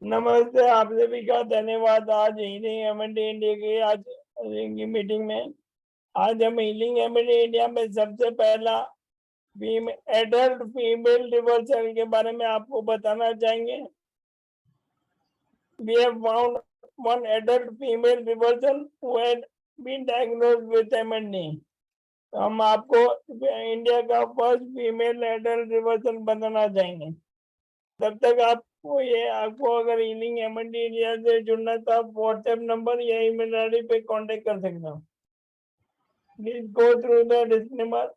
नमस्ते, आपसे भी का धन्यवाद। आज हीलिंग एमडी इंडिया की आज की मीटिंग में आज हम हीलिंग एमडी इंडिया में सबसे पहला एडल्ट फीमेल रिवर्सल के बारे में आपको बताना चाहेंगे। We have found one adult female reversion who had been diagnosed with MND. हम आपको इंडिया का फर्स्ट फीमेल एडल्ट रिवर्सल बताना चाहेंगे। तब तक आपको अगर हीलिंग एमडी इंडिया से जुड़ना तो आप व्हाट्सएप नंबर या ईमेल आईडी पे कांटेक्ट कर सकते हो। Please go through the disclaimer.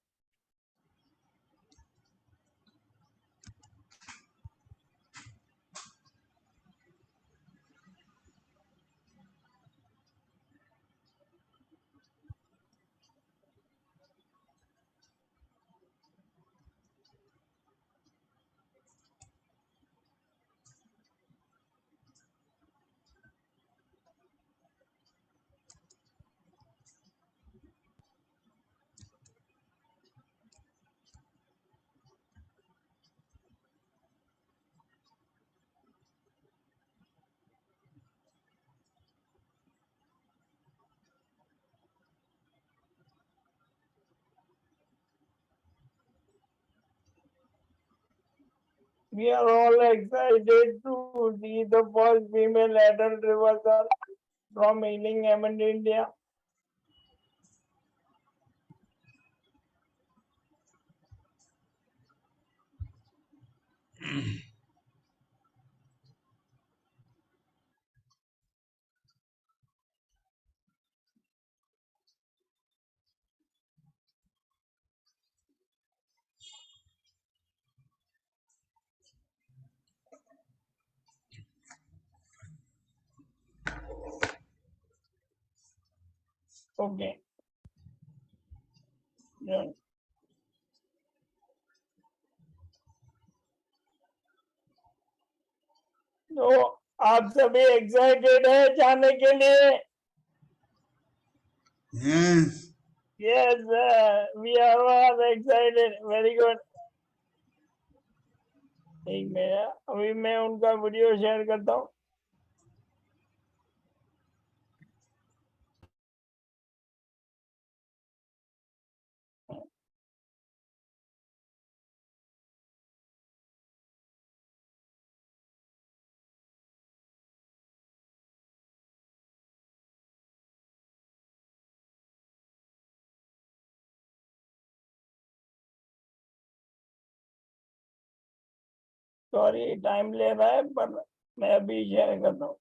We are all excited to see the first female adult reversal from Healing MD India. Okay. Yeah. तो आप सभी एक्साइटेड है जाने के लिए? Yes. Yes, we are all excited. Very good. एक minute, अभी मैं उनका वीडियो शेयर करता हूँ। सॉरी टाइम ले रहा है, पर मैं अभी शेयर करता हूँ।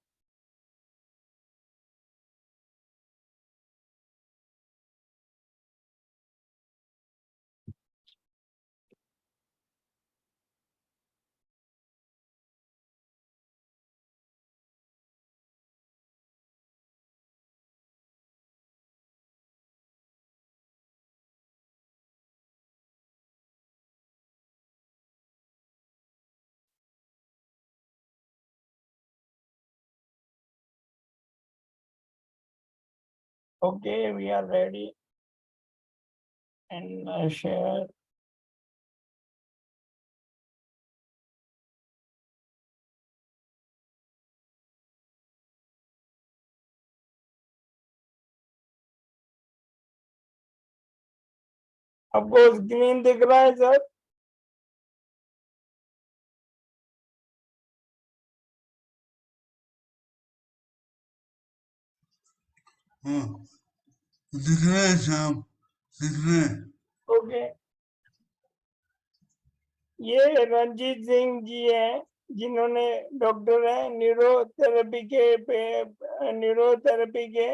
Okay, we are ready and share. आपको स्क्रीन दिख रहा है सर? हाँ, दिख रहे हैं साहब, दिख रहे हैं। ओके, ये रंजीत सिंह जी हैं, जिन्होंने डॉक्टर हैं, न्यूरोथेरेपी के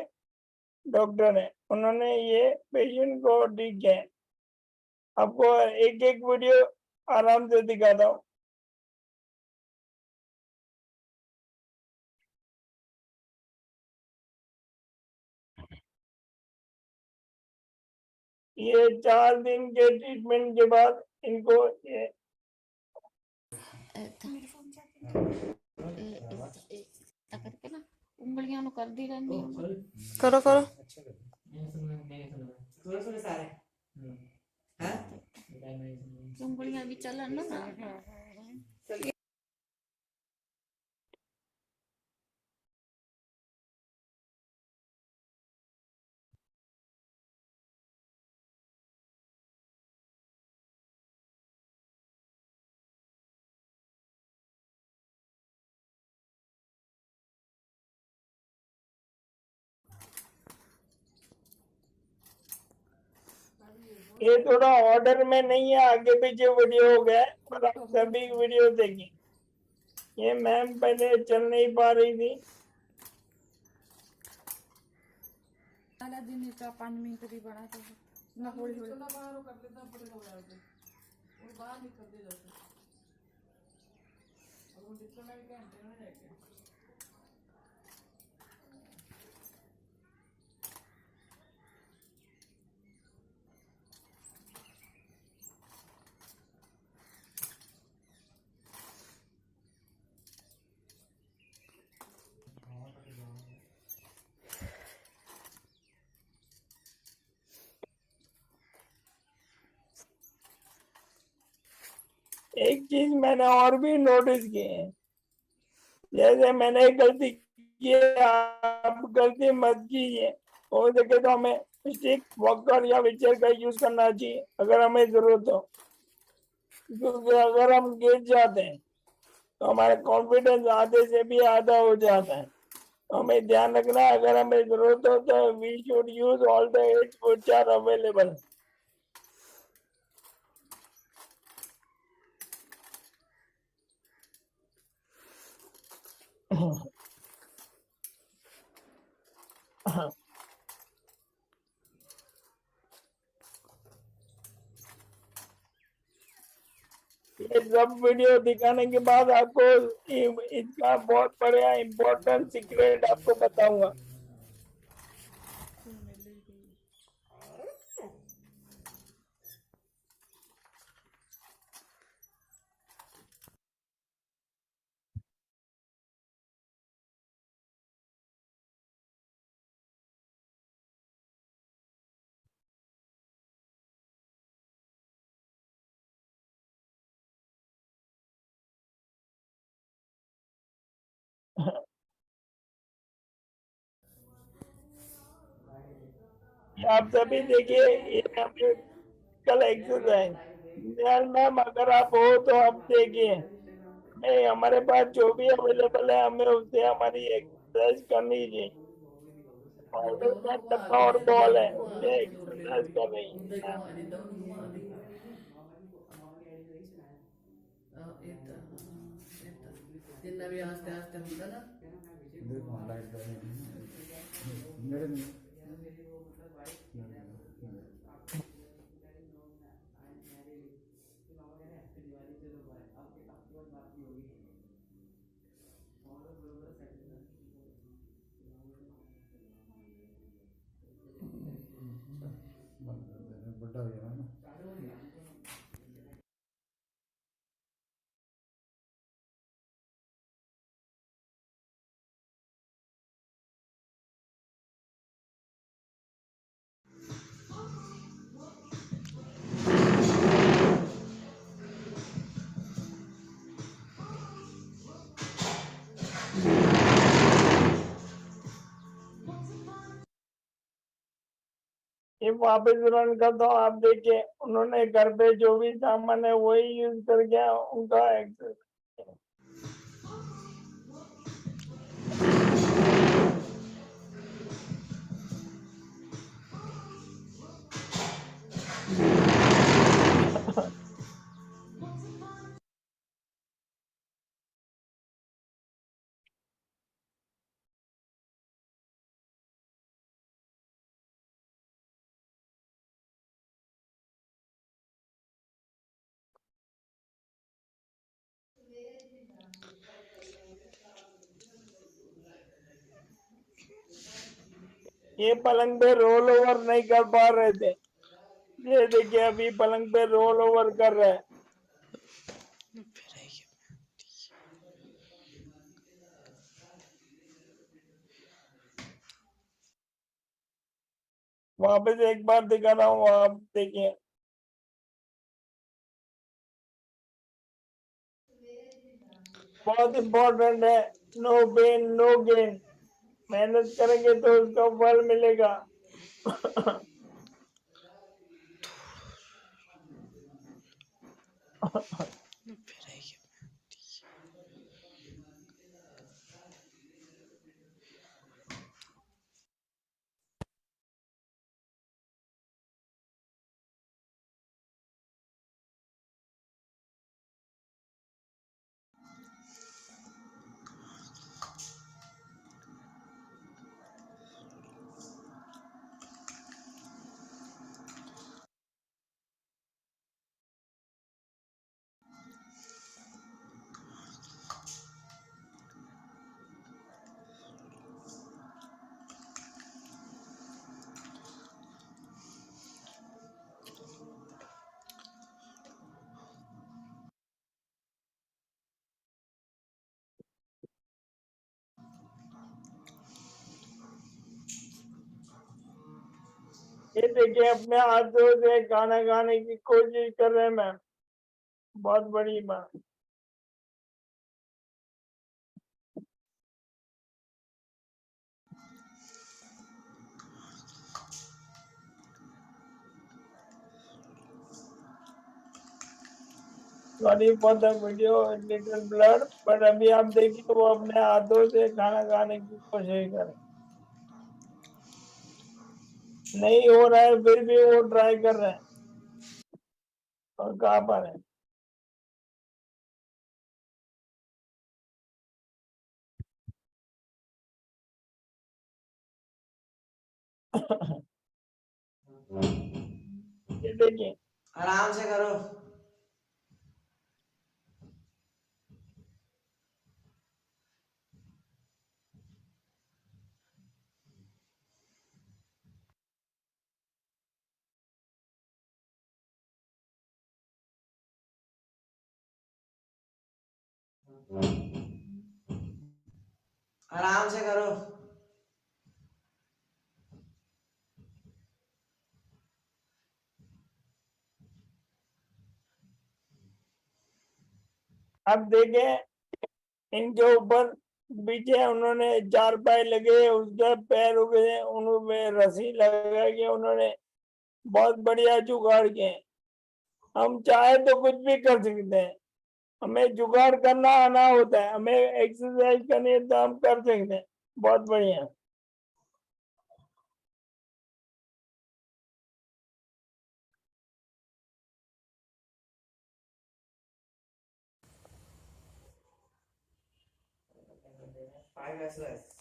डॉक्टर हैं। उन्होंने ये पेशेंट को ठीक किया है। आपको एक एक वीडियो आराम से दिखाता हूँ। ये 4 दिन के ट्रीटमेंट के बाद इनको ये करके ना उंगलियां नु कर दी रहनी करो करो उंगलियां भी चलन ना ये थोड़ा ऑर्डर में नहीं है, आगे पीछे वीडियो हो गया है, पर आप सभी वीडियो देखिए। ये मैम पहले चल नहीं पा रही थी। दिन 5 मिनट भी बड़ा तो ना होली होली एक चीज मैंने और भी नोटिस की है, जैसे मैंने एक गलती की है, आप गलती मत कीजिए। हो सके तो हमें स्टिक, वॉकर या व्हीलचेयर का यूज करना चाहिए अगर हमें जरूरत हो, क्योंकि अगर हम गिर जाते हैं तो हमारा कॉन्फिडेंस आधे से भी आधा हो जाता है। तो हमें ध्यान रखना है, अगर हमें जरूरत हो तो we should use all the aids which are available. ये सब वीडियो दिखाने के बाद आपको इसका बहुत बड़ा इम्पोर्टेंट सीक्रेट आपको बताऊंगा। आप सभी देखिए, ये हमें कल एक्सरसाइज, मैम अगर आप हो तो आप देखिए, नहीं हमारे पास जो भी अवेलेबल है हमें उससे हमारी एक्सरसाइज करनी चाहिए। डब्बा और बॉल है, उससे एक्सरसाइज कर रही है। जितना भी आस्ते आस्ते होता ना देखो लाइट मेरे बड़ा हो गया ना। ये वापस रन करता हूँ, आप देखिए उन्होंने घर पे जो भी सामान है वही यूज करके उनका एक्सरसाइज। ये पलंग पे रोल ओवर नहीं कर पा रहे थे, ये देखिए अभी पलंग पे रोल ओवर कर रहे हैं। वापस एक बार दिखा रहा हूँ, आप देखिए। बहुत इम्पोर्टेंट है, नो पेन नो गेन। मेहनत करेंगे तो उसका फल मिलेगा। ये देखिए अपने हाथों से खाना खाने की कोशिश कर रहे हैं मैम, बहुत बड़ी बात। Sorry for the video little blur, but अभी आप देखिए वो अपने हाथों से खाना खाने की कोशिश कर, नहीं हो रहा है फिर भी वो ट्राई कर रहे हैं। और कहाँ पर है? ये देखिए आराम से करो। आराम से करो। अब देखें इनके ऊपर पीछे उन्होंने चार पाए लगे, उसके पैर उगे, उनमें रस्सी लगा के उन्होंने बहुत बढ़िया जुगाड़ किए। हम चाहे तो कुछ भी कर सकते हैं, हमें जुगाड़ करना आना होता है, हमें एक्सरसाइज करनी है तो हम कर सकते हैं। बहुत बढ़िया।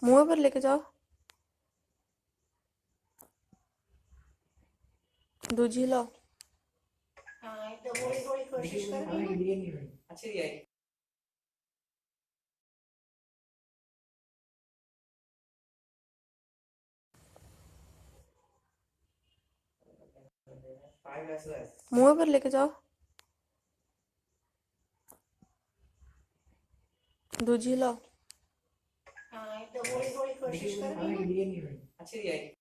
मुंह पर लेके जाओ। दूजी लो। हाँ तो थोड़ी थोड़ी कोशिश करनी ना। अच्छी दी आई। मुंह पर लेके जाओ। दूजी लो। हाँ तो थोड़ी थोड़ी कोशिश करनी ना। अच्छी दी आई।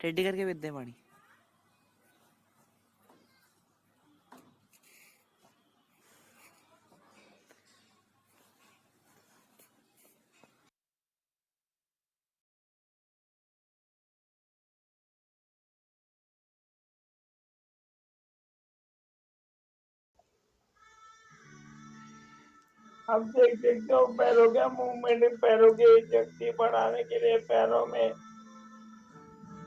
टेढ़ी करके विद्यमानी। अब देख सकते हो पैरों का मूवमेंट, पैरों की शक्ति बढ़ाने के लिए पैरों में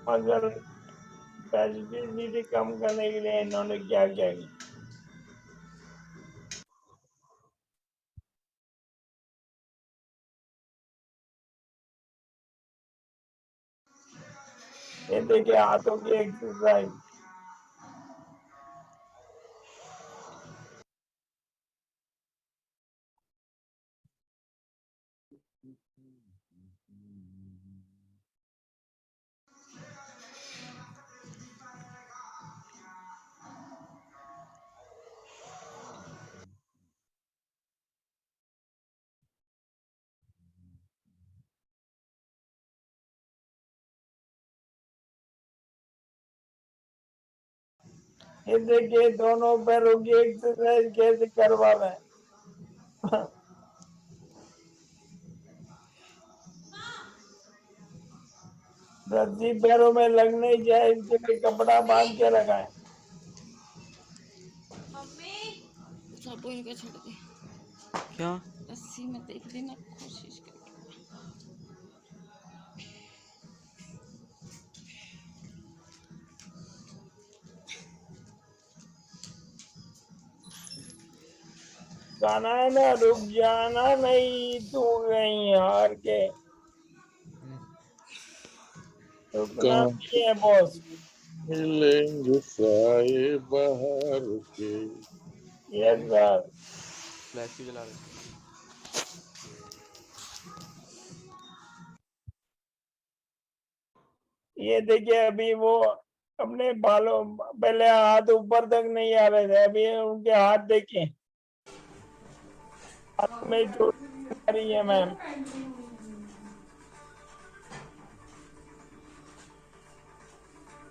मसल स्पेसिफिसिटी कम करने के लिए इन्होंने क्या क्या किया। ये देखिए हाथों की एक्सरसाइज। ये देखिए दोनों पैरों की एक्सरसाइज कैसे करवा रहे हैं। रस्सी पैरों में लग नहीं जाए इसके लिए कपड़ा बांध के रखा है। साबु इनका छोड़ दे, क्या? रस्सी में देख लेना कोशिश करके। गाना है ना, रुक जाना नहीं तू कहीं हार के, रुकना नहीं है बॉस। मिलेंगे साए बाहर के। Yes sir. फ्लैश क्यों जला रहे? ये देखिए अभी वो अपने बालों, पहले हाथ ऊपर तक नहीं आ रहे थे, अभी उनके हाथ देखिए, हाथ में चोट आ रही है ma'am.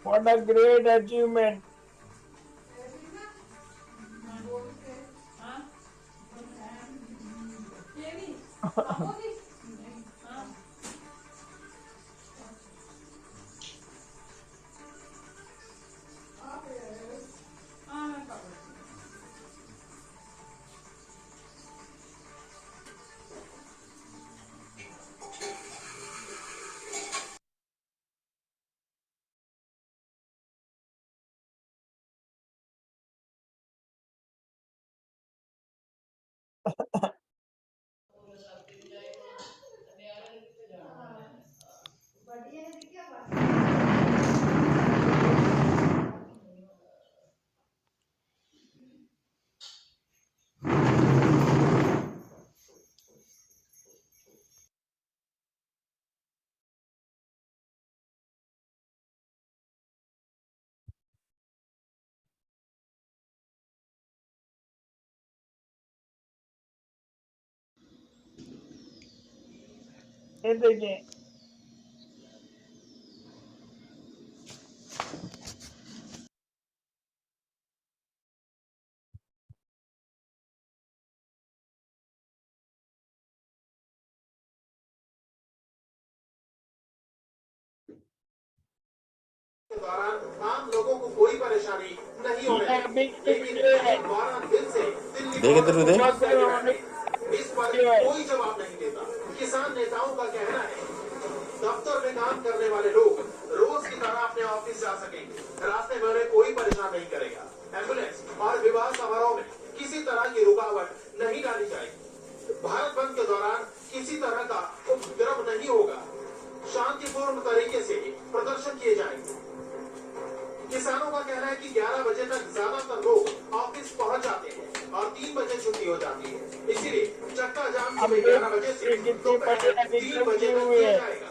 What a great achievement. ये देखिए के दौरान आम लोगों को कोई परेशानी नहीं होने ये अभी लगी, की लेकिन वीडियो है। 12 दिन से दिल्ली देख इधर बॉर्डर देख। पर फंसे बैठे। इस पर वीडियो है। कोई जवाब नहीं देता। किसान नेताओं का कहना है दफ्तर में काम करने वाले लोग रोज की तरह अपने ऑफिस जा सकेंगे, रास्ते में उन्हें कोई परेशान नहीं करेगा। एम्बुलेंस और विवाह समारोह में किसी तरह की रुकावट नहीं डाली जाएगी। भारत बंद के दौरान किसी तरह का उपद्रव नहीं होगा। शांतिपूर्ण तरीके से प्रदर्शन किए जाएंगे। किसानों का कहना है कि 11 बजे तक ज्यादातर लोग ऑफिस पहुंच जाते हैं और 3 बजे छुट्टी हो जाती है। इसीलिए चक्का जाम अब सुबह 11 बजे से कितनी दोपहर बड़ी 3 बजे निकलती तक हुई किया है। जाएगा।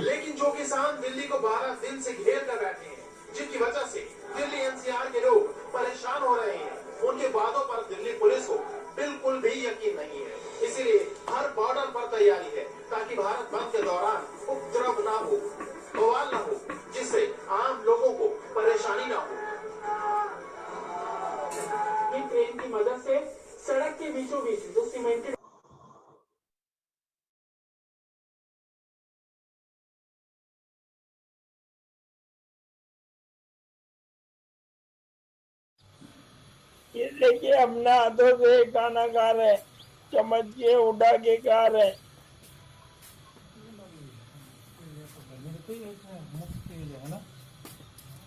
लेकिन जो किसान दिल्ली को 12 दिन से घेर कर बैठे हैं, जिनकी वजह से दिल्ली एनसीआर के लोग परेशान हो रहे हैं, उनके वादों पर दिल्ली पुलिस को बिल्कुल भी यकीन नहीं है। इसीलिए हर बॉर्डर पर तैयारी है ताकि भारत बंद के दौरान उपद्रव ना हो, बवाल ना हो, जिससे आम लोगों को परेशानी ना हो। ट्रेन की मदद से सड़क के बीचों बीच जो सीमेंटेड ये देखिए अपने हाथों से खाना खा रहे, चम्मच के उठा के खा रहे।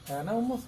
है ना उम्मस।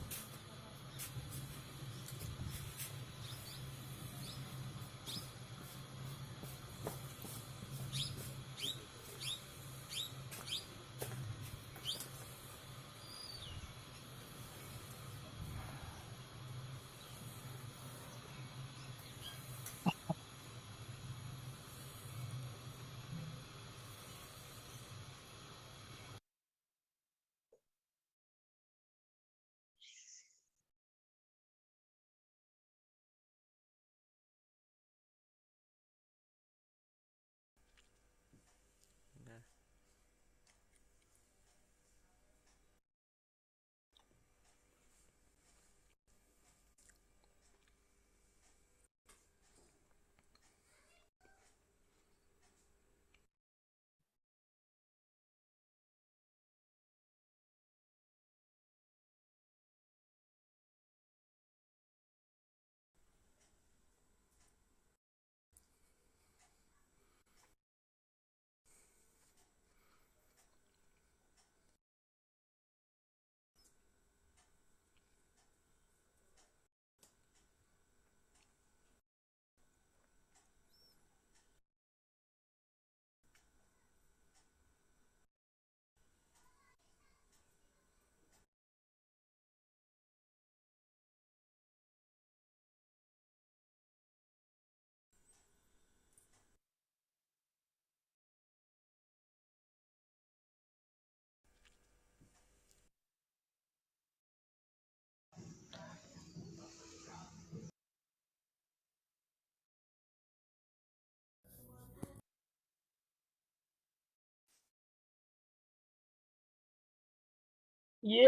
ये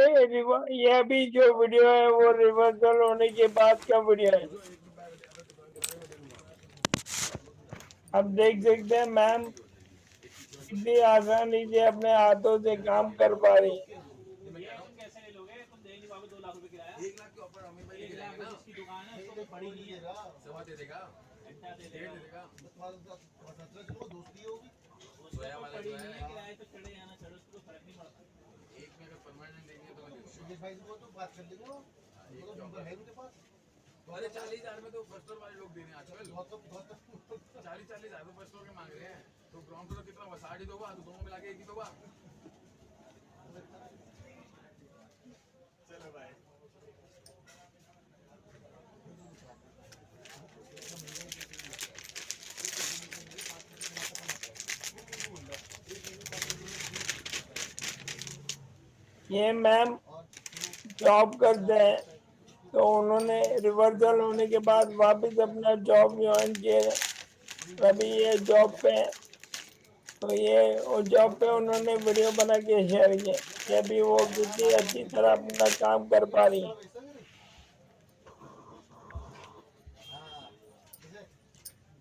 अभी जो वीडियो है वो रिवर्सल होने के बाद का वीडियो है। आप देख सकते हैं मैम कितनी आसानी से अपने हाथों से काम कर पा रही है। अरे 40,000 में तो फर्स्ट फ्लोर वाले लोग दे रहे हैं आजकल 40,000 तो फर्स्ट फ्लोर के मांग रहे हैं तो ग्राउंड फ्लोर कितना हुआ 60 ही तो हुआ तो दोनों मिला के एक ही तो हुआ चलो भाई ये मैम जॉब करते हैं तो उन्होंने रिवर्सल होने के बाद वापस अपना जॉब ज्वाइन किया। अभी ये जॉब पे है तो ये उस जॉब पे उन्होंने वीडियो बना के शेयर किया कि अभी वो कितनी अच्छी तरह अपना काम कर पा रही है।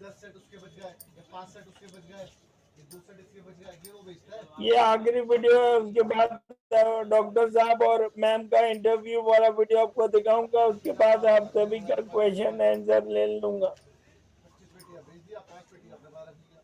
10 सेट उसके बच गए या 5 सेट उसके बच गए या 2 सेट इसके बच गए ये वो बेचता है। ये आखिरी वीडियो है, उसके बाद डॉक्टर साहब और मैम का इंटरव्यू वाला वीडियो आपको दिखाऊंगा। उसके बाद आप सभी का क्वेश्चन आंसर ले लूंगा। 25 पेटियां बेच दिया 5 पेटियां अपने बाहर रख दिया।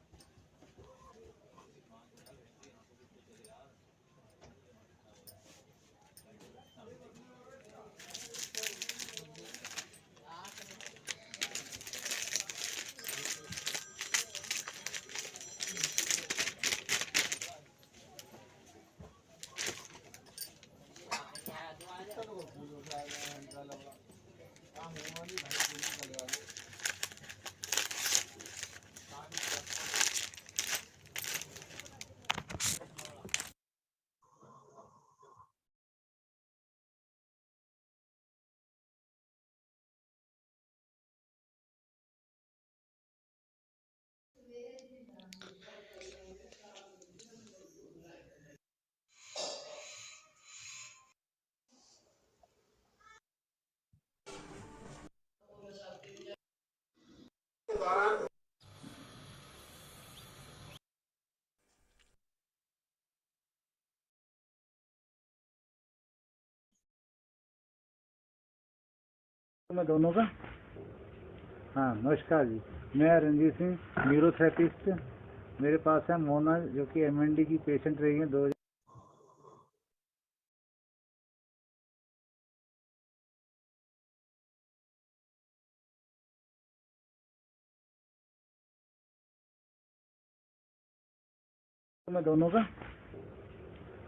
मैं दोनों का हाँ नमस्कार जी। मैं रणजीत सिंह न्यूरोथेरेपिस्ट। मेरे पास है मोना जो कि एमएनडी की पेशेंट रही है 2000। मैं दोनों का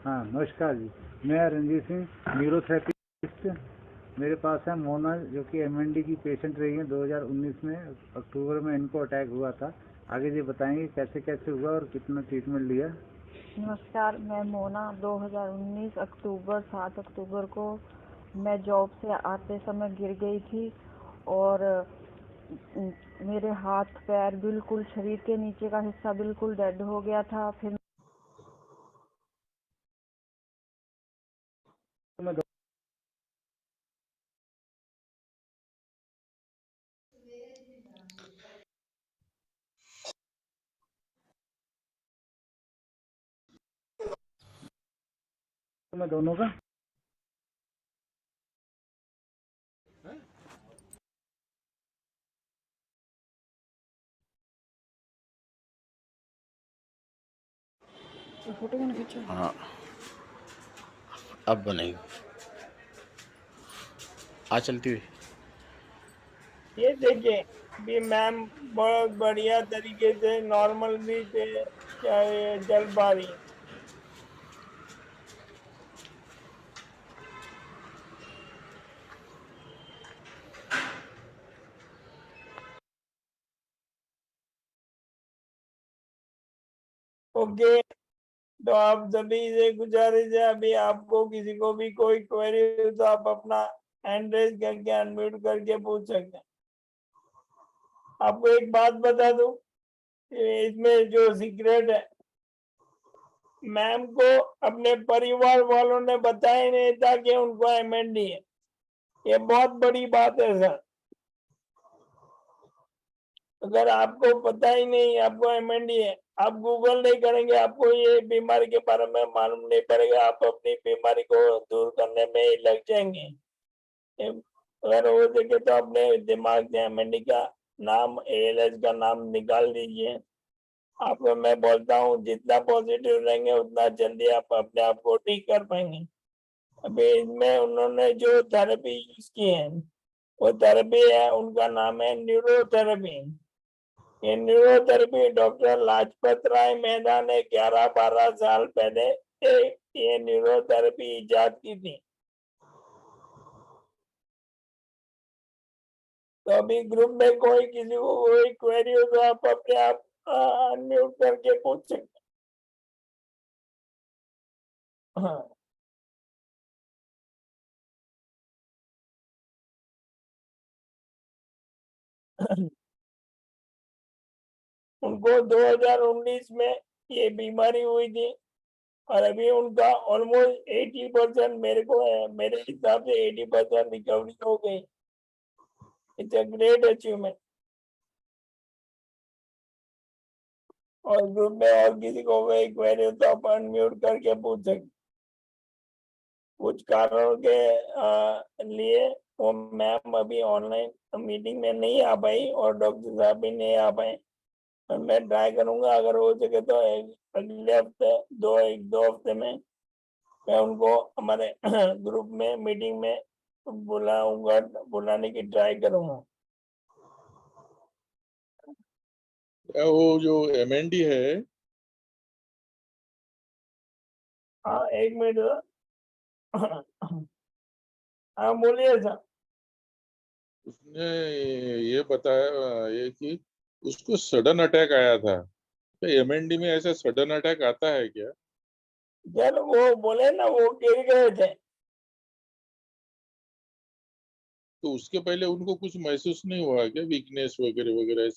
हाँ नमस्कार जी। मैं रणजीत सिंह न्यूरोथेरेपिस्ट। मेरे पास है मोना जो कि एमएनडी की पेशेंट रही है 2019 में अक्टूबर में इनको अटैक हुआ था। आगे जी बताएंगे कैसे कैसे हुआ और कितना ट्रीटमेंट लिया। नमस्कार, मैं मोना 2019 अक्टूबर 7 अक्टूबर को मैं जॉब से आते समय गिर गई थी और मेरे हाथ पैर बिल्कुल शरीर के नीचे का हिस्सा बिल्कुल डेड हो गया था। फिर मैं दोनों का फोटो क्यों खींचो? हाँ अब बनेगी आज चलती हुई। ये देखिए भी मैम बहुत बढ़िया तरीके से नॉर्मल भी से चल पा रही है। ओके तो आप सभी से गुजारिश है अभी आपको किसी को भी कोई क्वेरी हो तो आप अपना हैंड रेज करके अनम्यूट करके पूछ सकते हैं। आपको एक बात बता दूं इसमें जो सीक्रेट है मैम को अपने परिवार वालों ने बताया नहीं था कि उनको एमएनडी है। ये बहुत बड़ी बात है सर। अगर आपको पता ही नहीं आपको एमएनडी है, आप गूगल नहीं करेंगे, आपको ये बीमारी के बारे में मालूम नहीं पड़ेगा, आप अपनी बीमारी को दूर करने में ही लग जाएंगे। अगर हो सके तो अपने दिमाग से एमएनडी का नाम, एएलएस का नाम निकाल दीजिए। आपको मैं बोलता हूँ जितना पॉजिटिव रहेंगे उतना जल्दी आप अपने आप को ठीक कर पाएंगे। अभी इसमें उन्होंने जो थेरेपी यूज की है वो थेरेपी है, उनका नाम है न्यूरोथेरेपी। ये न्यूरोथेरेपी डॉक्टर लाजपत राय मेहता ने 11-12 साल पहले ये न्यूरोथेरेपी इजाद की थी। तो अभी ग्रुप में कोई किसी को कोई क्वेरी हो तो आप अपने आप अनम्यूट करके पूछ सकते हैं। हाँ। उनको 2019 में ये बीमारी हुई थी और अभी उनका ऑलमोस्ट 80% मेरे हिसाब से 80% रिकवरी हो गई। It's a great achievement. और ग्रुप में और किसी को कोई क्वेरी हो तो आप अनम्यूट करके पूछ सकते। कुछ कारणों के लिए वो मैम अभी ऑनलाइन मीटिंग में नहीं आ पाई और डॉक्टर साहब भी नहीं आ पाए। मैं ट्राई करूंगा अगर हो सके तो अगले हफ्ते 1-2 हफ्ते में मैं उनको हमारे ग्रुप में मीटिंग में बुलाने की ट्राई करूंगा। वो जो एमएनडी है, हाँ 1 मिनट। हाँ बोलिए सर। उसने ये बताया ये कि उसको सडन अटैक आया था। तो एमएनडी में ऐसा सडन अटैक आता है क्या? सर वो बोले ना वो गिर गए थे। तो उसके पहले उनको कुछ महसूस नहीं हुआ क्या, वीकनेस वगैरह वगैरह?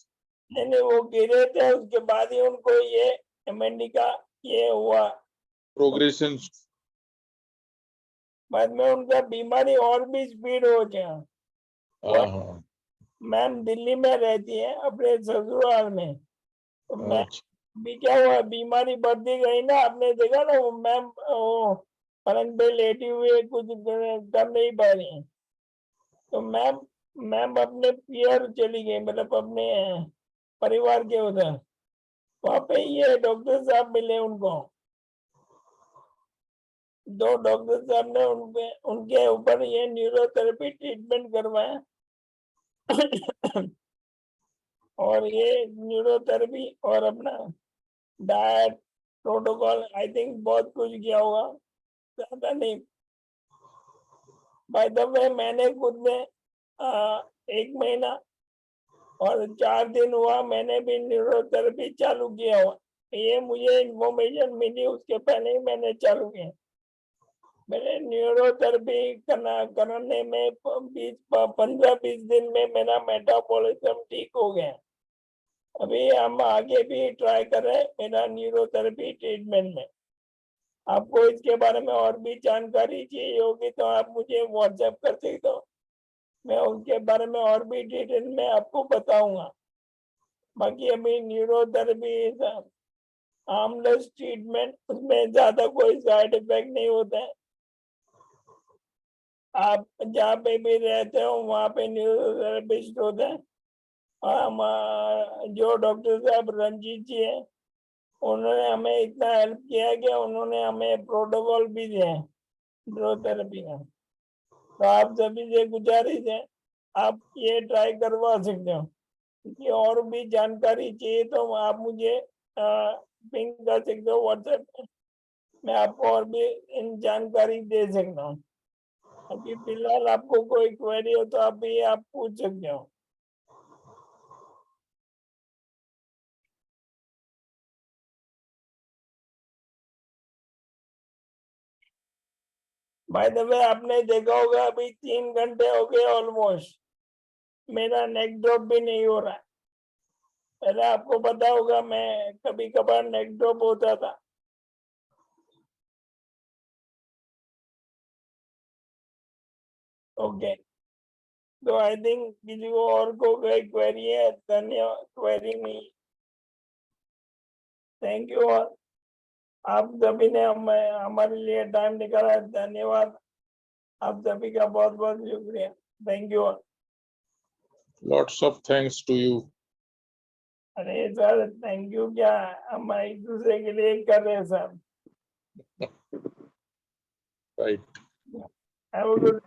नहीं वो गिरे थे, उसके बाद ही उनको ये एमएनडी का ये हुआ। प्रोग्रेशन? बाद में उनका बीमारी और भी स्पीड हो गया। हाँ। मैम दिल्ली में रहती है अपने ससुराल में। तो मैम अच्छा। भी क्या हुआ, बीमारी बढ़ती गई ना, आपने देखा ना वो मैम वो पलंग पे लेटी हुई कुछ कर नहीं पा रही है। तो मैम अपने पियर चली गई, मतलब अपने परिवार के उधर। वहां पे ये डॉक्टर साहब मिले उनको। 2 डॉक्टर साहब ने उनके ऊपर ये न्यूरोथेरेपी ट्रीटमेंट करवाया। और ये न्यूरोथेरेपी और अपना डाइट प्रोटोकॉल आई थिंक बहुत कुछ किया होगा, ज्यादा नहीं। बाय द वे मैंने खुद में 1 महीना और 4 दिन हुआ मैंने भी न्यूरोथेरेपी चालू किया हुआ। ये मुझे इन्फॉर्मेशन मिली उसके पहले ही मैंने चालू किया। मैंने न्यूरोथेरेपी करने में 15-20 दिन में मेरा मेटाबॉलिज्म ठीक हो गया। अभी हम आगे भी ट्राई कर रहे हैं मेरा न्यूरोथेरेपी ट्रीटमेंट में। आपको इसके बारे में और भी जानकारी चाहिए होगी तो आप मुझे व्हाट्सएप कर सकते हो, मैं उसके बारे में और भी डिटेल में आपको बताऊंगा। बाकी अभी न्यूरोथेरेपी हार्मलेस ट्रीटमेंट, उसमें ज्यादा कोई साइड इफेक्ट नहीं होता है। आप जहाँ पे भी रहते हो वहाँ पे न्यूरोथेरेपिस्ट होते हैं। जो डॉक्टर साहब रंजीत जी है उन्होंने हमें इतना हेल्प किया है कि उन्होंने हमें प्रोटोकॉल भी दिया है न्यूरोथेरेपी का। तो आप सभी से गुजारिश है आप ये ट्राई करवा सकते हो। कि और भी जानकारी चाहिए तो आप मुझे पिंग कर सकते हो व्हाट्सएप पे, मैं आपको और भी इन जानकारी दे सकता हूँ। अभी फिलहाल आपको कोई क्वेरी हो तो आप भी आप पूछ सकते हो। बाय द वे आपने देखा होगा अभी 3 घंटे हो गए ऑलमोस्ट, मेरा नेक ड्रॉप भी नहीं हो रहा है। पहले आपको पता होगा मैं कभी कभार नेक ड्रॉप होता था। ओके, तो आई थिंक किसी को और को कोई क्वेरी है? धन्यवाद, क्वेरी नहीं। Thank you. और आप सभी ने हमारे लिए टाइम निकाला, धन्यवाद। आप सभी का बहुत बहुत शुक्रिया। Thank you. Lots of thanks to you. अरे सर, थैंक यू क्या, हम एक दूसरे के लिए कर रहे हैं sir. Right. Have a good